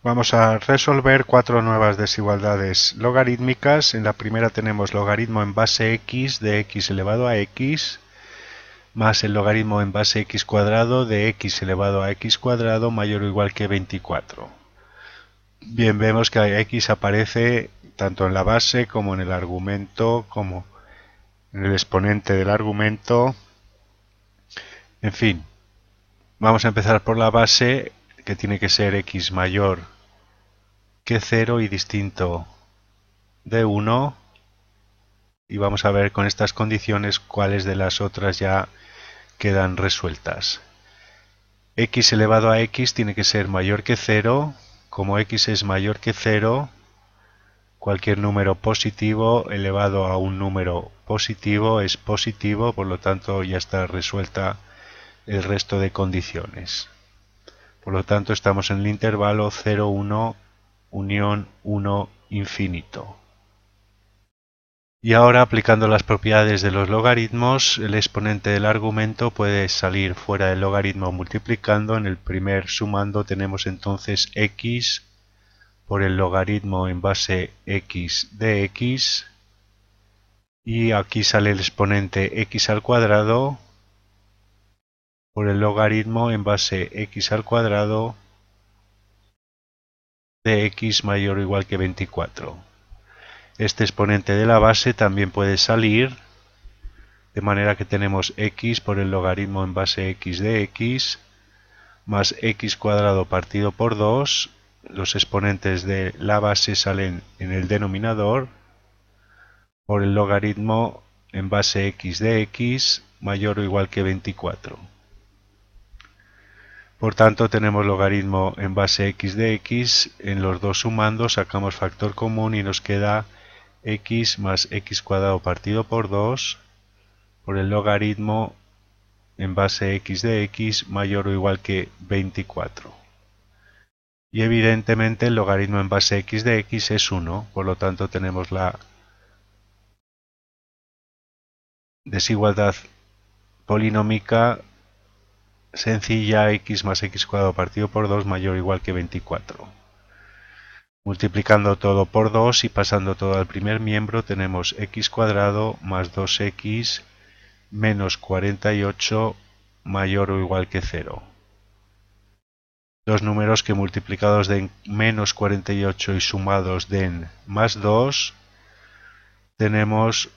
Vamos a resolver cuatro nuevas desigualdades logarítmicas. En la primera tenemos logaritmo en base x de x elevado a x más el logaritmo en base x cuadrado de x elevado a x cuadrado mayor o igual que 24. Bien, vemos que x aparece tanto en la base como en el argumento, como en el exponente del argumento. En fin, vamos a empezar por la base, que tiene que ser x mayor que 0 y distinto de 1, y vamos a ver con estas condiciones cuáles de las otras ya quedan resueltas. X elevado a x tiene que ser mayor que 0. Como x es mayor que 0, cualquier número positivo elevado a un número positivo es positivo, por lo tanto ya está resuelta el resto de condiciones. Por lo tanto estamos en el intervalo 0, 1, unión 1, infinito. Y ahora, aplicando las propiedades de los logaritmos, el exponente del argumento puede salir fuera del logaritmo multiplicando. En el primer sumando tenemos entonces x por el logaritmo en base x de x, y aquí sale el exponente x al cuadrado por el logaritmo en base x al cuadrado de x mayor o igual que 24. Este exponente de la base también puede salir, de manera que tenemos x por el logaritmo en base x de x más x cuadrado partido por 2. Los exponentes de la base salen en el denominador por el logaritmo en base x de x mayor o igual que 24. Por tanto, tenemos logaritmo en base x de x. En los dos sumando sacamos factor común y nos queda x más x cuadrado partido por 2 por el logaritmo en base x de x mayor o igual que 24. Y evidentemente el logaritmo en base x de x es 1, por lo tanto tenemos la desigualdad polinómica sencilla x más x cuadrado partido por 2 mayor o igual que 24. Multiplicando todo por 2 y pasando todo al primer miembro tenemos x cuadrado más 2x menos 48 mayor o igual que 0. Dos números que multiplicados den menos 48 y sumados den más 2, tenemos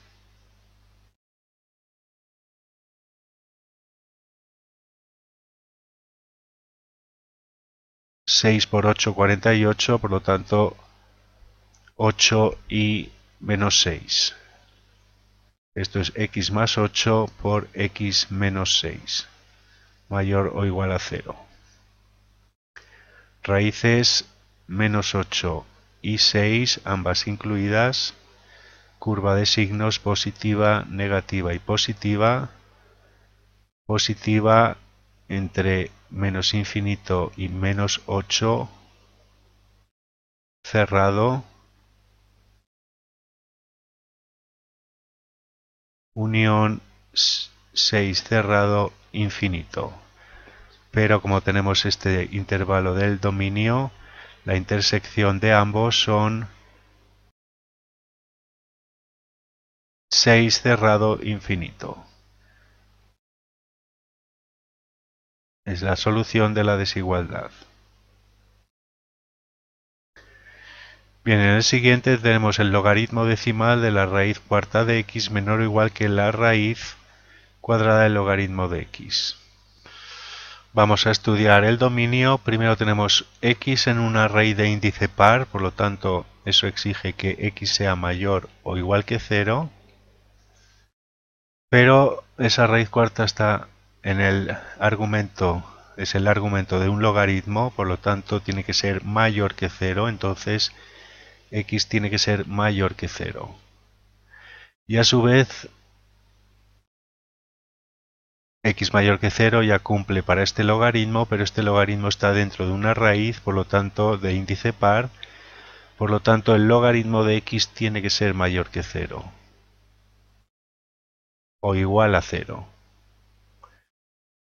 seis por 8, 48, por lo tanto 8 y menos 6. Esto es x más 8 por x menos 6, mayor o igual a 0. Raíces menos 8 y 6, ambas incluidas. Curva de signos positiva, negativa y positiva. Positiva entre menos infinito y menos 8, cerrado. Unión 6 cerrado, infinito. Pero como tenemos este intervalo del dominio, la intersección de ambos son 6 cerrado, infinito. Es la solución de la desigualdad. Bien, en el siguiente tenemos el logaritmo decimal de la raíz cuarta de x menor o igual que la raíz cuadrada del logaritmo de x. Vamos a estudiar el dominio. Primero tenemos x en una raíz de índice par, por lo tanto eso exige que x sea mayor o igual que 0. Pero esa raíz cuarta está en el argumento, es el argumento de un logaritmo, por lo tanto tiene que ser mayor que 0, entonces x tiene que ser mayor que 0. Y a su vez, x mayor que 0 ya cumple para este logaritmo, pero este logaritmo está dentro de una raíz, por lo tanto de índice par, por lo tanto el logaritmo de x tiene que ser mayor que 0 o igual a 0.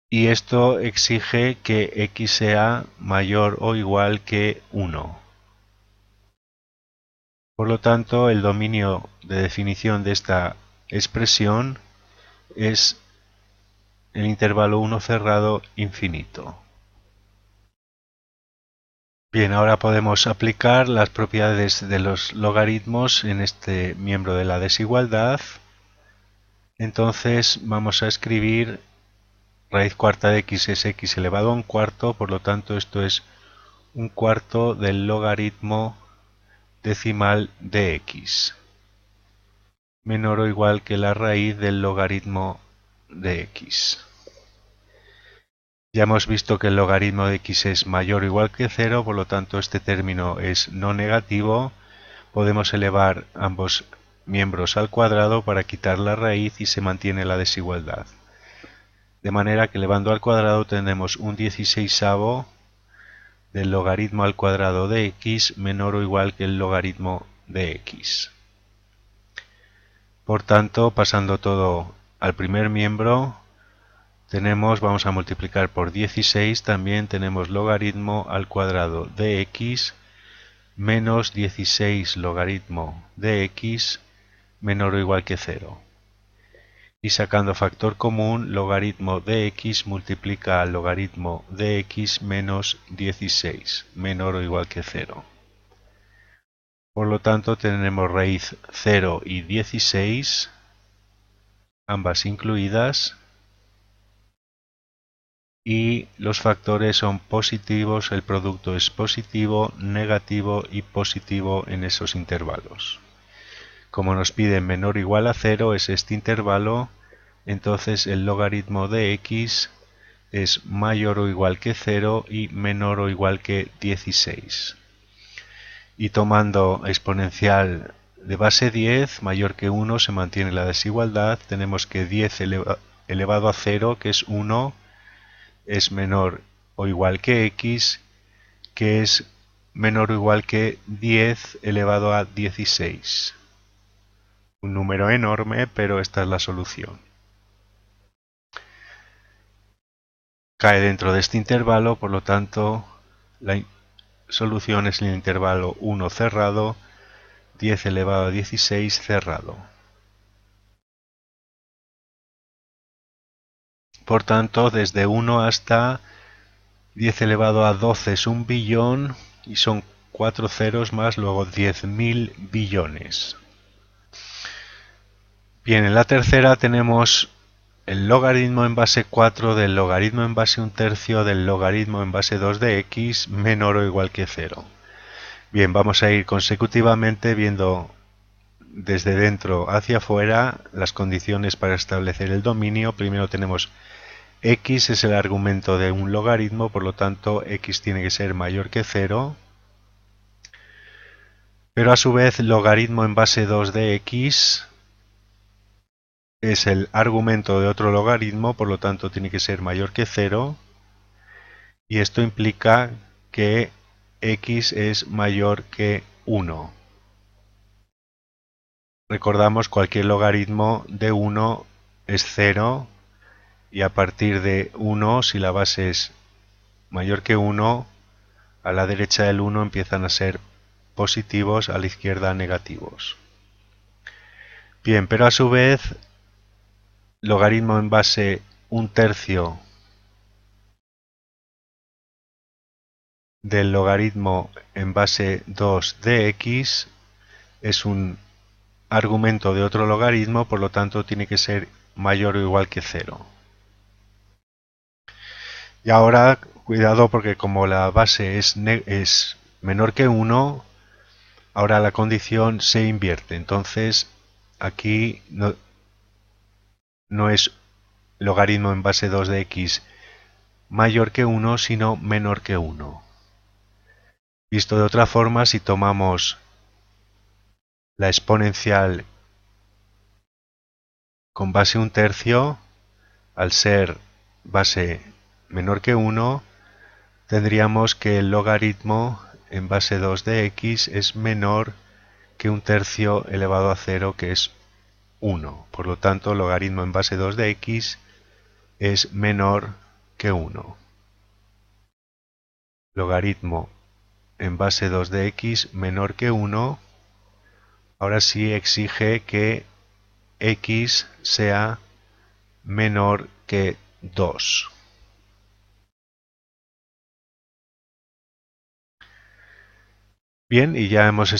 y esto exige que x sea mayor o igual que 1. Por lo tanto, el dominio de definición de esta expresión es el intervalo 1 cerrado infinito. Bien, ahora podemos aplicar las propiedades de los logaritmos en este miembro de la desigualdad. Entonces vamos a escribir raíz cuarta de x es x elevado a un cuarto, por lo tanto esto es un cuarto del logaritmo decimal de x, menor o igual que la raíz del logaritmo de x. Ya hemos visto que el logaritmo de x es mayor o igual que 0, por lo tanto este término es no negativo. Podemos elevar ambos miembros al cuadrado para quitar la raíz y se mantiene la desigualdad. De manera que elevando al cuadrado tendremos un 16avo del logaritmo al cuadrado de x menor o igual que el logaritmo de x. Por tanto, pasando todo al primer miembro, vamos a multiplicar por 16, también tenemos logaritmo al cuadrado de x menos 16 logaritmo de x menor o igual que 0. Y sacando factor común, logaritmo de x multiplica al logaritmo de x menos 16 menor o igual que 0. Por lo tanto, tenemos raíz 0 y 16, ambas incluidas, y los factores son positivos, el producto es positivo, negativo y positivo en esos intervalos. Como nos piden menor o igual a 0 es este intervalo, entonces el logaritmo de x es mayor o igual que 0 y menor o igual que 16. Y tomando exponencial de base 10 mayor que 1 se mantiene la desigualdad. Tenemos que 10 elevado a 0, que es 1, es menor o igual que x, que es menor o igual que 10 elevado a 16. Un número enorme, pero esta es la solución. Cae dentro de este intervalo, por lo tanto, la solución es el intervalo 1 cerrado, 10 elevado a 16 cerrado. Por tanto, desde 1 hasta 10 elevado a 12 es un billón y son 4 ceros más, luego 10.000 billones. Bien, en la tercera tenemos el logaritmo en base 4 del logaritmo en base 1/3 del logaritmo en base 2 de x menor o igual que 0. Bien, vamos a ir consecutivamente viendo desde dentro hacia afuera las condiciones para establecer el dominio. Primero tenemos x es el argumento de un logaritmo, por lo tanto x tiene que ser mayor que 0. Pero a su vez logaritmo en base 2 de x es el argumento de otro logaritmo, por lo tanto tiene que ser mayor que 0. Y esto implica que x es mayor que 1. Recordamos, cualquier logaritmo de 1 es 0 y a partir de 1, si la base es mayor que 1, a la derecha del 1 empiezan a ser positivos, a la izquierda negativos. Bien, pero a su vez, logaritmo en base 1/3 del logaritmo en base 2 de x es un argumento de otro logaritmo, por lo tanto tiene que ser mayor o igual que 0. Y ahora, cuidado, porque como la base es menor que 1, ahora la condición se invierte. Entonces, aquí no es logaritmo en base 2 de x mayor que 1, sino menor que 1. Visto de otra forma, si tomamos la exponencial con base 1/3, al ser base menor que 1, tendríamos que el logaritmo en base 2 de x es menor que 1/3 elevado a 0, que es 1. Por lo tanto, logaritmo en base 2 de x es menor que 1. Logaritmo en base 2 de x menor que 1. Ahora sí exige que x sea menor que 2. Bien, y ya hemos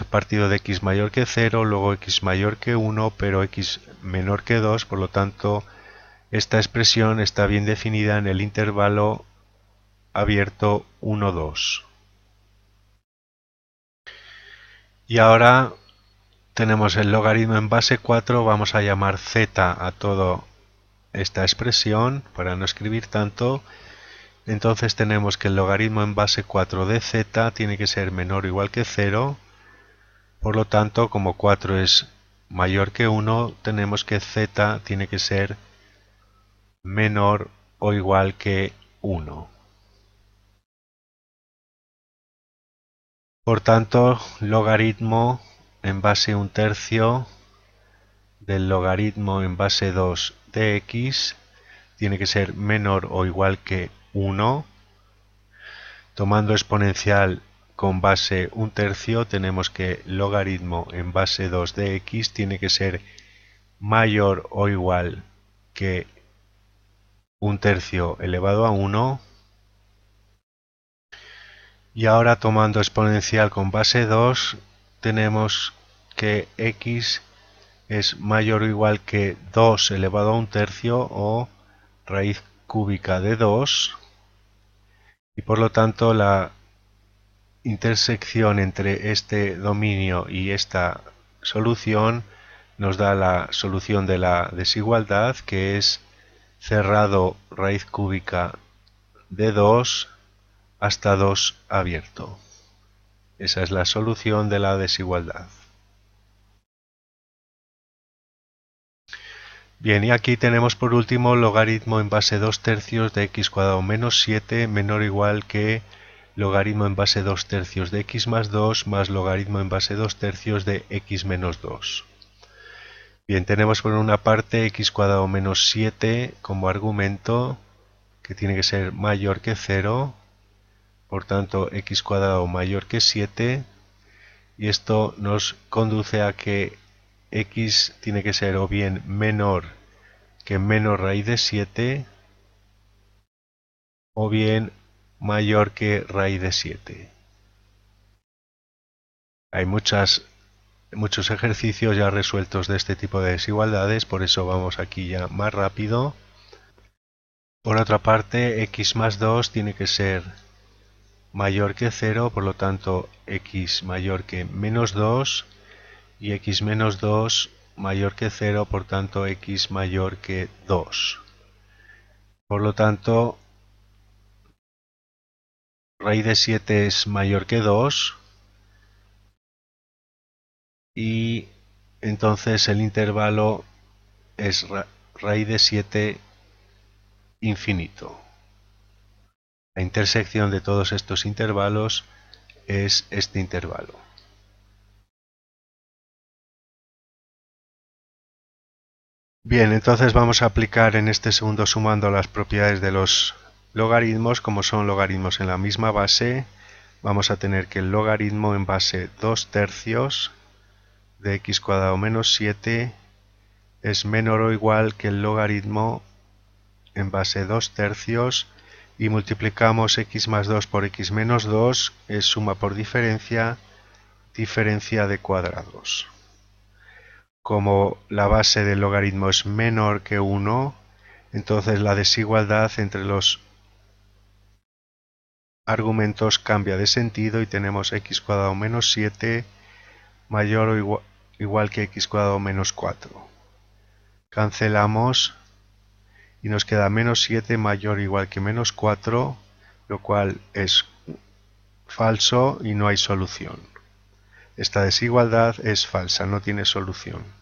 partido de x mayor que 0, luego x mayor que 1, pero x menor que 2, por lo tanto, esta expresión está bien definida en el intervalo abierto 1, 2. Y ahora tenemos el logaritmo en base 4, vamos a llamar z a toda esta expresión para no escribir tanto. Entonces tenemos que el logaritmo en base 4 de z tiene que ser menor o igual que 0. Por lo tanto, como 4 es mayor que 1, tenemos que z tiene que ser menor o igual que 1. Por tanto, logaritmo en base 1/3 del logaritmo en base 2 de x tiene que ser menor o igual que 1. Tomando exponencial con base 1/3, tenemos que logaritmo en base 2 de x tiene que ser mayor o igual que 1/3 elevado a 1. Y ahora tomando exponencial con base 2, tenemos que x es mayor o igual que 2 elevado a 1/3 o raíz cúbica de 2. Y por lo tanto la intersección entre este dominio y esta solución nos da la solución de la desigualdad, que es cerrado raíz cúbica de 2 hasta 2 abierto. Esa es la solución de la desigualdad. Bien, y aquí tenemos por último logaritmo en base 2/3 de x cuadrado menos 7 menor o igual que logaritmo en base 2/3 de x más 2 más logaritmo en base 2/3 de x menos 2. Bien, tenemos por una parte x cuadrado menos 7 como argumento, que tiene que ser mayor que 0, por tanto x cuadrado mayor que 7, y esto nos conduce a que x tiene que ser o bien menor que menos raíz de 7 o bien mayor que raíz de 7. Hay muchos ejercicios ya resueltos de este tipo de desigualdades, por eso vamos aquí ya más rápido. Por otra parte, x más 2 tiene que ser mayor que 0, por lo tanto x mayor que menos 2, y x menos 2 mayor que 0, por tanto x mayor que 2. Por lo tanto, raíz de 7 es mayor que 2, y entonces el intervalo es raíz de 7 infinito. La intersección de todos estos intervalos es este intervalo. Bien, entonces vamos a aplicar en este segundo sumando las propiedades de los logaritmos. Como son logaritmos en la misma base, vamos a tener que el logaritmo en base 2/3 de x cuadrado menos 7 es menor o igual que el logaritmo en base 2/3, y multiplicamos x más 2 por x menos 2, es suma por diferencia, diferencia de cuadrados. Como la base del logaritmo es menor que 1, entonces la desigualdad entre los argumentos cambia de sentido y tenemos x cuadrado menos 7 mayor o igual que x cuadrado menos 4. Cancelamos y nos queda menos 7 mayor o igual que menos 4, lo cual es falso y no hay solución. Esta desigualdad es falsa, no tiene solución.